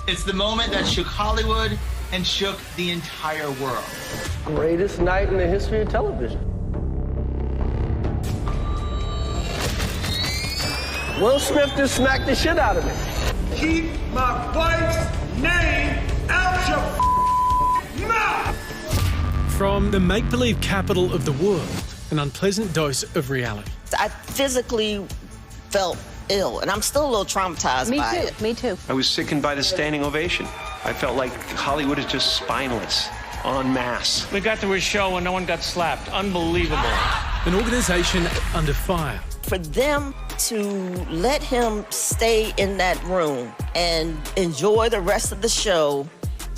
It's the moment that shook Hollywood and shook the entire world. Greatest night in the history of television. Will Smith just smacked the shit out of me. Keep my wife's name out your mouth! From the make-believe capital of the world, an unpleasant dose of reality. I physically felt ill, and I'm still a little traumatized by it. Me too. I was sickened by the standing ovation. I felt like Hollywood is just spineless, en masse. We got to a show and no one got slapped. Unbelievable. An organisation under fire. For them to let him stay in that room and enjoy the rest of the show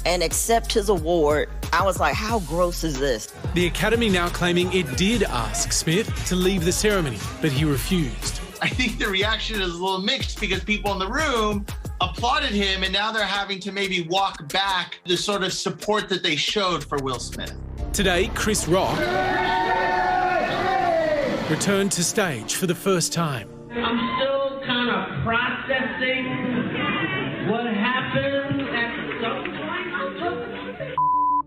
and accept his award, I was like, how gross is this? The Academy now claiming it did ask Smith to leave the ceremony, but he refused. I think the reaction is a little mixed because people in the room applauded him and now they're having to maybe walk back the sort of support that they showed for Will Smith. Today, Chris Rock returned to stage for the first time. I'm still kind of processing what happened at some point.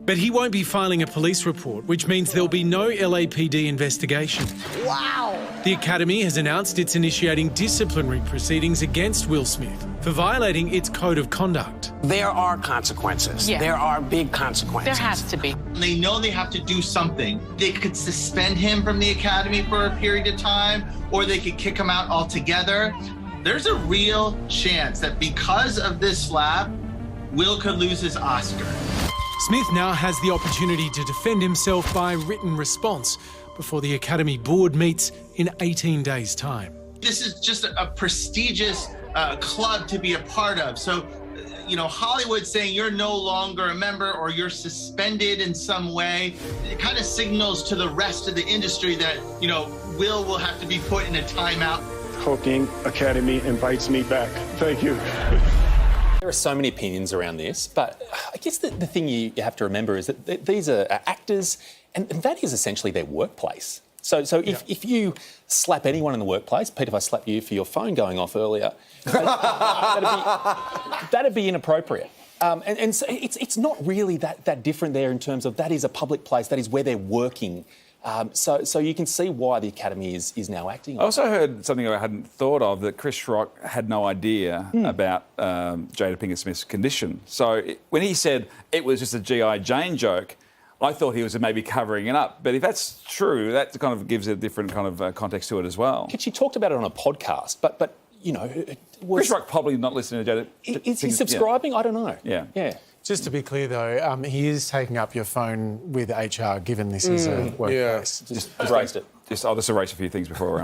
But he won't be filing a police report, which means there'll be no LAPD investigation. Wow. The Academy has announced it's initiating disciplinary proceedings against Will Smith for violating its code of conduct. There are consequences. Yeah. There are big consequences. There has to be. They know they have to do something. They could suspend him from the Academy for a period of time, or they could kick him out altogether. There's a real chance that because of this slap, Will could lose his Oscar. Smith now has the opportunity to defend himself by written response before the Academy board meets in 18 days' time. This is just a prestigious club to be a part of. So, you know, Hollywood saying you're no longer a member or you're suspended in some way, it kind of signals to the rest of the industry that, you know, will have to be put in a timeout. Hope the Academy invites me back. Thank you. There are so many opinions around this, but I guess the thing you have to remember is that these are actors, and that is essentially their workplace. So if you slap anyone in the workplace, Pete, if I slap you for your phone going off earlier, that'd be inappropriate. And so it's not really that different there in terms of that is a public place, that is where they're working. So you can see why the Academy is now acting on. I also heard something I hadn't thought of, that Chris Rock had no idea about Jada Pinkett Smith's condition. So when he said it was just a G.I. Jane joke, I thought he was maybe covering it up. But if that's true, that kind of gives a different kind of context to it as well. She talked about it on a podcast, but you know... Chris Rock probably not listening to Jada. Is he subscribing? Yeah. I don't know. Yeah. Just to be clear, though, he is taking up your phone with HR, given this is a workplace. Just erased it. I'll just erase a few things before...